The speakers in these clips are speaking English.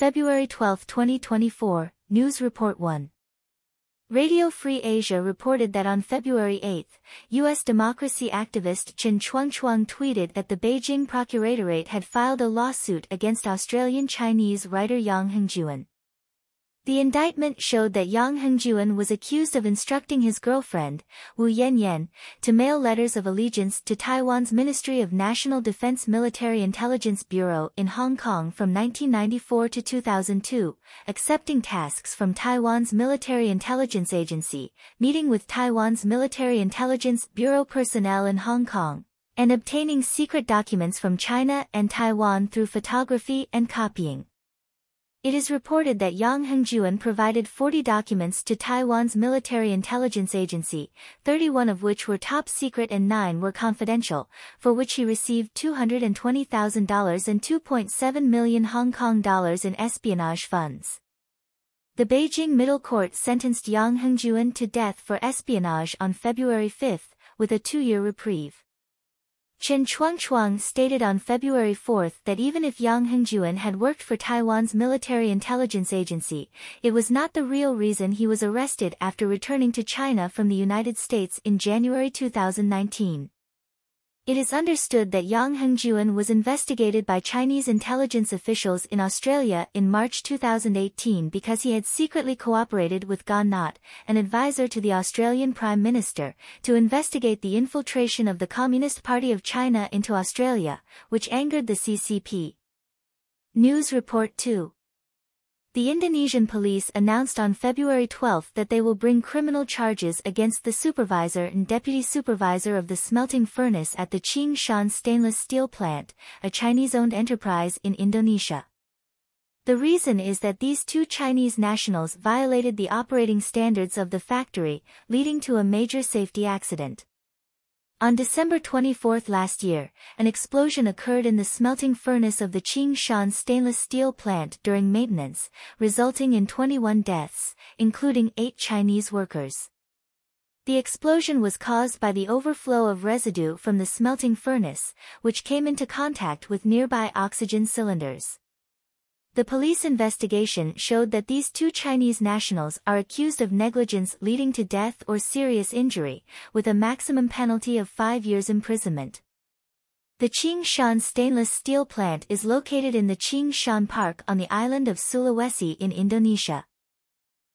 February 12, 2024, News Report 1. Radio Free Asia reported that on February 8, U.S. democracy activist Chen Chuangchuang tweeted that the Beijing Procuratorate had filed a lawsuit against Australian-Chinese writer Yang Hengjuan. The indictment showed that Yang Hengjuan was accused of instructing his girlfriend, Wu Yanyan, to mail letters of allegiance to Taiwan's Ministry of National Defense Military Intelligence Bureau in Hong Kong from 1994 to 2002, accepting tasks from Taiwan's Military Intelligence Agency, meeting with Taiwan's Military Intelligence Bureau personnel in Hong Kong, and obtaining secret documents from China and Taiwan through photography and copying. It is reported that Yang Hengjuan provided 40 documents to Taiwan's Military Intelligence Agency, 31 of which were top secret and 9 were confidential, for which he received $220,000 and 2.7 million Hong Kong dollars in espionage funds. The Beijing Middle Court sentenced Yang Hengjuan to death for espionage on February 5, with a 2-year reprieve. Chen Chuangchuang stated on February 4 that even if Yang Hengjuan had worked for Taiwan's Military Intelligence Agency, it was not the real reason he was arrested after returning to China from the United States in January 2019. It is understood that Yang Hengjuan was investigated by Chinese intelligence officials in Australia in March 2018 because he had secretly cooperated with Gan Not, an advisor to the Australian Prime Minister, to investigate the infiltration of the Communist Party of China into Australia, which angered the CCP. News Report 2. The Indonesian police announced on February 12 that they will bring criminal charges against the supervisor and deputy supervisor of the smelting furnace at the Qingshan stainless steel plant, a Chinese-owned enterprise in Indonesia. The reason is that these 2 Chinese nationals violated the operating standards of the factory, leading to a major safety accident. On December 24 last year, an explosion occurred in the smelting furnace of the Qingshan stainless steel plant during maintenance, resulting in 21 deaths, including 8 Chinese workers. The explosion was caused by the overflow of residue from the smelting furnace, which came into contact with nearby oxygen cylinders. The police investigation showed that these 2 Chinese nationals are accused of negligence leading to death or serious injury, with a maximum penalty of 5 years imprisonment. The Qingshan stainless steel plant is located in the Qingshan Park on the island of Sulawesi in Indonesia.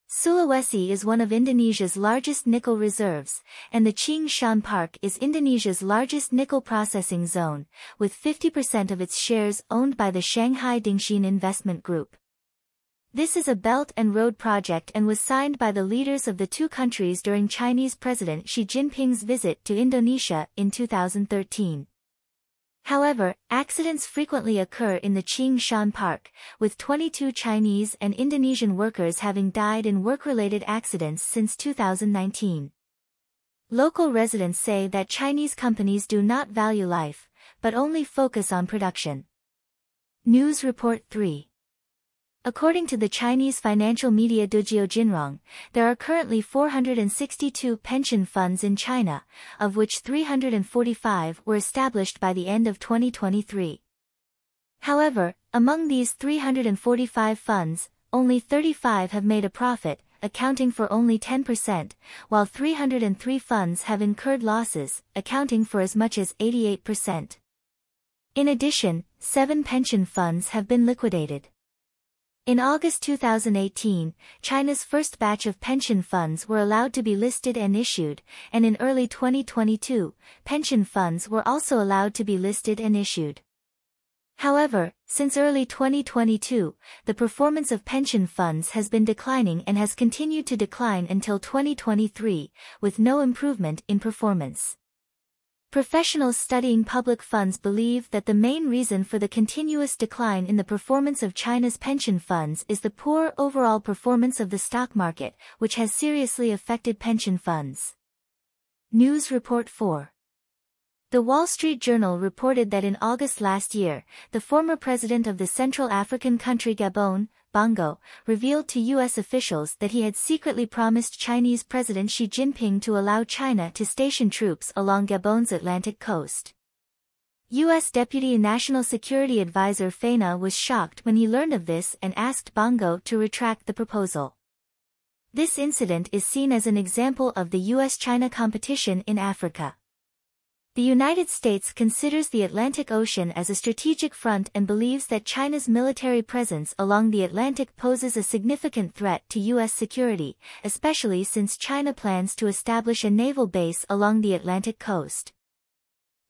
Sulawesi is one of Indonesia's largest nickel reserves, and the Qingshan Park is Indonesia's largest nickel processing zone, with 50% of its shares owned by the Shanghai Dingxin Investment Group. This is a Belt and Road project and was signed by the leaders of the 2 countries during Chinese President Xi Jinping's visit to Indonesia in 2013. However, accidents frequently occur in the Qingshan Park, with 22 Chinese and Indonesian workers having died in work-related accidents since 2019. Local residents say that Chinese companies do not value life, but only focus on production. News Report 3. According to the Chinese financial media Dujiao Jinrong, there are currently 462 pension funds in China, of which 345 were established by the end of 2023. However, among these 345 funds, only 35 have made a profit, accounting for only 10%, while 303 funds have incurred losses, accounting for as much as 88%. In addition, 7 pension funds have been liquidated. In August 2018, China's first batch of pension funds were allowed to be listed and issued, and in early 2022, pension funds were also allowed to be listed and issued. However, since early 2022, the performance of pension funds has been declining and has continued to decline until 2023, with no improvement in performance. Professionals studying public funds believe that the main reason for the continuous decline in the performance of China's pension funds is the poor overall performance of the stock market, which has seriously affected pension funds. News Report 4. The Wall Street Journal reported that in August last year, the former president of the Central African country Gabon, Bongo, revealed to U.S. officials that he had secretly promised Chinese President Xi Jinping to allow China to station troops along Gabon's Atlantic coast. U.S. Deputy National Security Advisor Faina was shocked when he learned of this and asked Bongo to retract the proposal. This incident is seen as an example of the U.S.-China competition in Africa. The United States considers the Atlantic Ocean as a strategic front and believes that China's military presence along the Atlantic poses a significant threat to U.S. security, especially since China plans to establish a naval base along the Atlantic coast.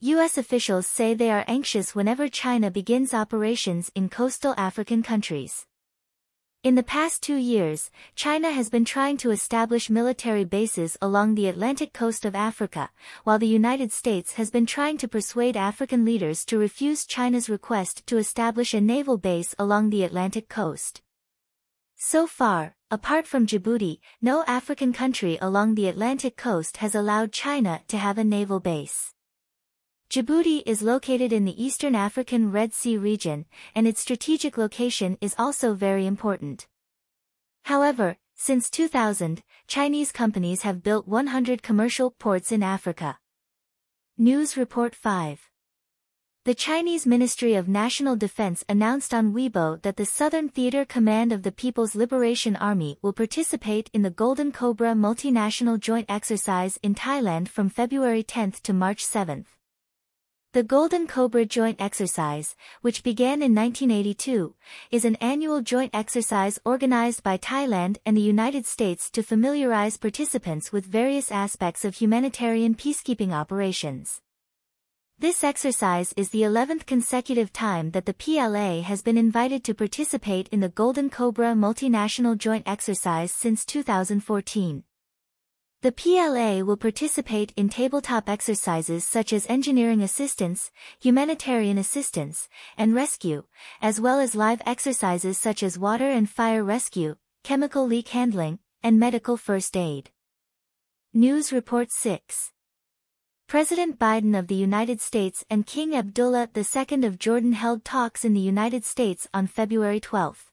U.S. officials say they are anxious whenever China begins operations in coastal African countries. In the past 2 years, China has been trying to establish military bases along the Atlantic coast of Africa, while the United States has been trying to persuade African leaders to refuse China's request to establish a naval base along the Atlantic coast. So far, apart from Djibouti, no African country along the Atlantic coast has allowed China to have a naval base. Djibouti is located in the Eastern African Red Sea region, and its strategic location is also very important. However, since 2000, Chinese companies have built 100 commercial ports in Africa. News Report 5. The Chinese Ministry of National Defense announced on Weibo that the Southern Theater Command of the People's Liberation Army will participate in the Golden Cobra multinational joint exercise in Thailand from February 10 to March 7. The Golden Cobra Joint Exercise, which began in 1982, is an annual joint exercise organized by Thailand and the United States to familiarize participants with various aspects of humanitarian peacekeeping operations. This exercise is the 11th consecutive time that the PLA has been invited to participate in the Golden Cobra multinational joint exercise since 2014. The PLA will participate in tabletop exercises such as engineering assistance, humanitarian assistance, and rescue, as well as live exercises such as water and fire rescue, chemical leak handling, and medical first aid. News Report 6. President Biden of the United States and King Abdullah II of Jordan held talks in the United States on February 12.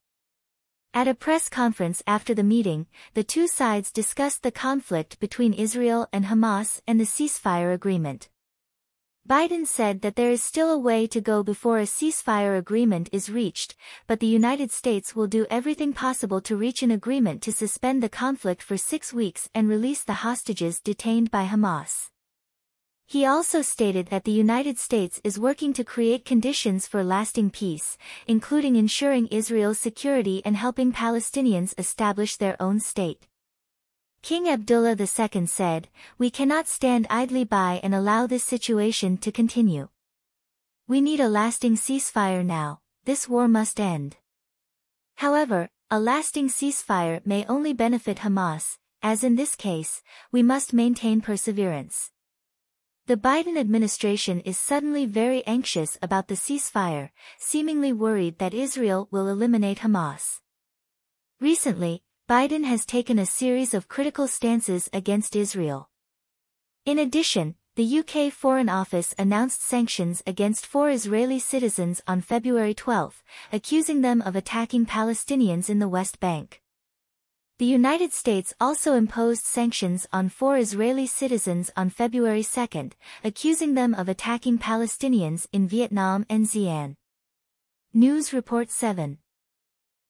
At a press conference after the meeting, the two sides discussed the conflict between Israel and Hamas and the ceasefire agreement. Biden said that there is still a way to go before a ceasefire agreement is reached, but the United States will do everything possible to reach an agreement to suspend the conflict for 6 weeks and release the hostages detained by Hamas. He also stated that the United States is working to create conditions for lasting peace, including ensuring Israel's security and helping Palestinians establish their own state. King Abdullah II said, "We cannot stand idly by and allow this situation to continue. We need a lasting ceasefire now. This war must end." However, a lasting ceasefire may only benefit Hamas, as in this case, we must maintain perseverance. The Biden administration is suddenly very anxious about the ceasefire, seemingly worried that Israel will eliminate Hamas. Recently, Biden has taken a series of critical stances against Israel. In addition, the UK Foreign Office announced sanctions against 4 Israeli citizens on February 12, accusing them of attacking Palestinians in the West Bank. The United States also imposed sanctions on 4 Israeli citizens on February 2, accusing them of attacking Palestinians in Vietnam and Xi'an. News Report 7.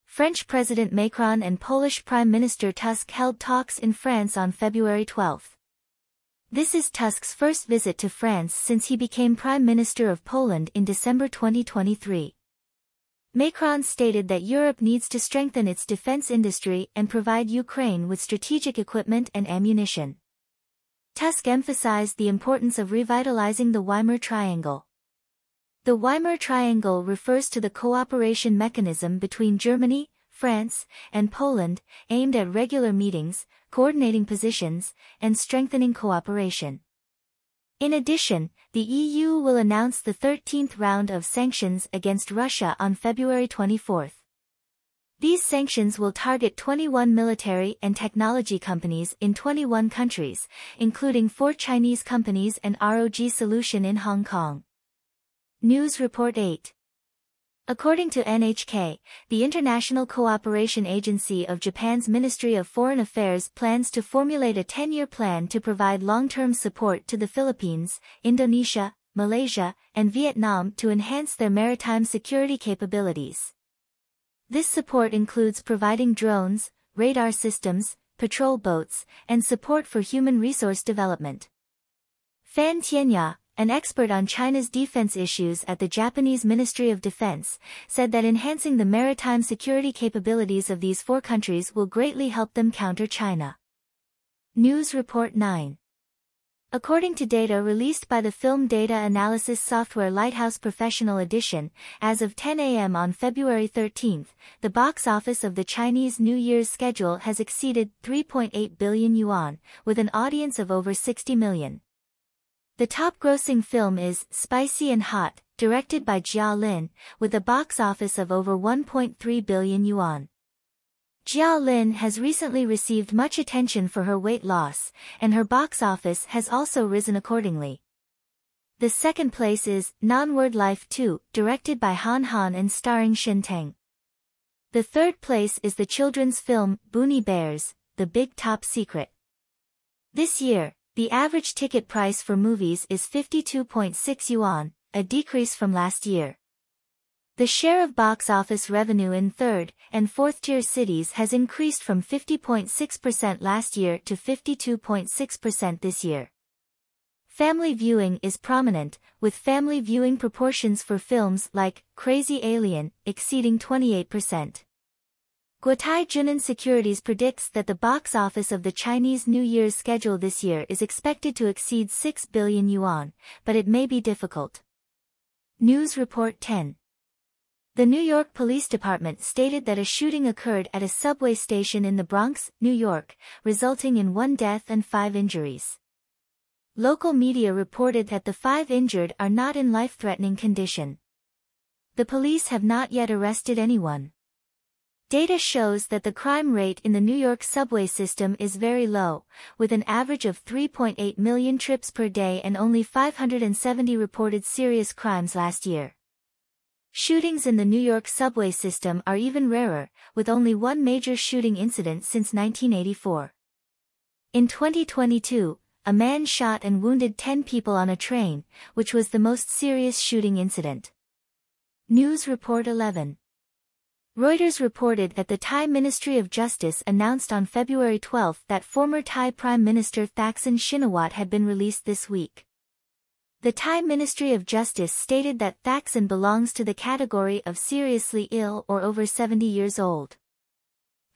French President Macron and Polish Prime Minister Tusk held talks in France on February 12. This is Tusk's first visit to France since he became Prime Minister of Poland in December 2023. Macron stated that Europe needs to strengthen its defense industry and provide Ukraine with strategic equipment and ammunition. Tusk emphasized the importance of revitalizing the Weimar Triangle. The Weimar Triangle refers to the cooperation mechanism between Germany, France, and Poland, aimed at regular meetings, coordinating positions, and strengthening cooperation. In addition, the EU will announce the 13th round of sanctions against Russia on February 24. These sanctions will target 21 military and technology companies in 21 countries, including 4 Chinese companies and ROG Solution in Hong Kong. News Report 8. According to NHK, the International Cooperation Agency of Japan's Ministry of Foreign Affairs plans to formulate a 10-year plan to provide long-term support to the Philippines, Indonesia, Malaysia, and Vietnam to enhance their maritime security capabilities. This support includes providing drones, radar systems, patrol boats, and support for human resource development. Fan Tianya, an expert on China's defense issues at the Japanese Ministry of Defense, said that enhancing the maritime security capabilities of these four countries will greatly help them counter China. News Report 9. According to data released by the film data analysis software Lighthouse Professional Edition, as of 10 a.m. on February 13, the box office of the Chinese New Year's schedule has exceeded 3.8 billion yuan, with an audience of over 60 million. The top-grossing film is Spicy and Hot, directed by Jia Lin, with a box office of over 1.3 billion yuan. Jia Lin has recently received much attention for her weight loss, and her box office has also risen accordingly. The second place is Non-Word Life 2, directed by Han Han and starring Shen Teng. The third place is the children's film Boonie Bears, The Big Top Secret. This year, the average ticket price for movies is 52.6 yuan, a decrease from last year. The share of box office revenue in third- and fourth-tier cities has increased from 50.6% last year to 52.6% this year. Family viewing is prominent, with family viewing proportions for films like Crazy Alien exceeding 28%. Guotai Junan Securities predicts that the box office of the Chinese New Year's schedule this year is expected to exceed 6 billion yuan, but it may be difficult. News Report 10. The New York Police Department stated that a shooting occurred at a subway station in the Bronx, New York, resulting in 1 death and 5 injuries. Local media reported that the 5 injured are not in life-threatening condition. The police have not yet arrested anyone. Data shows that the crime rate in the New York subway system is very low, with an average of 3.8 million trips per day and only 570 reported serious crimes last year. Shootings in the New York subway system are even rarer, with only 1 major shooting incident since 1984. In 2022, a man shot and wounded 10 people on a train, which was the most serious shooting incident. News Report 11. Reuters reported that the Thai Ministry of Justice announced on February 12 that former Thai Prime Minister Thaksin Shinawatra had been released this week. The Thai Ministry of Justice stated that Thaksin belongs to the category of seriously ill or over 70 years old.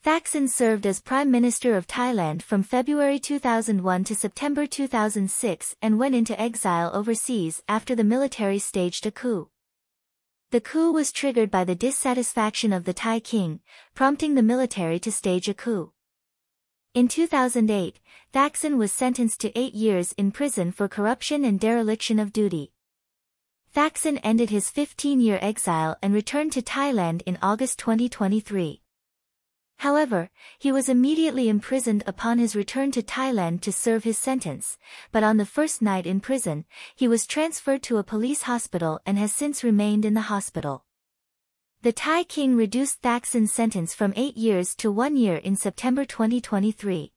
Thaksin served as Prime Minister of Thailand from February 2001 to September 2006 and went into exile overseas after the military staged a coup. The coup was triggered by the dissatisfaction of the Thai king, prompting the military to stage a coup. In 2008, Thaksin was sentenced to 8 years in prison for corruption and dereliction of duty. Thaksin ended his 15-year exile and returned to Thailand in August 2023. However, he was immediately imprisoned upon his return to Thailand to serve his sentence, but on the first night in prison, he was transferred to a police hospital and has since remained in the hospital. The Thai king reduced Thaksin's sentence from 8 years to 1 year in September 2023.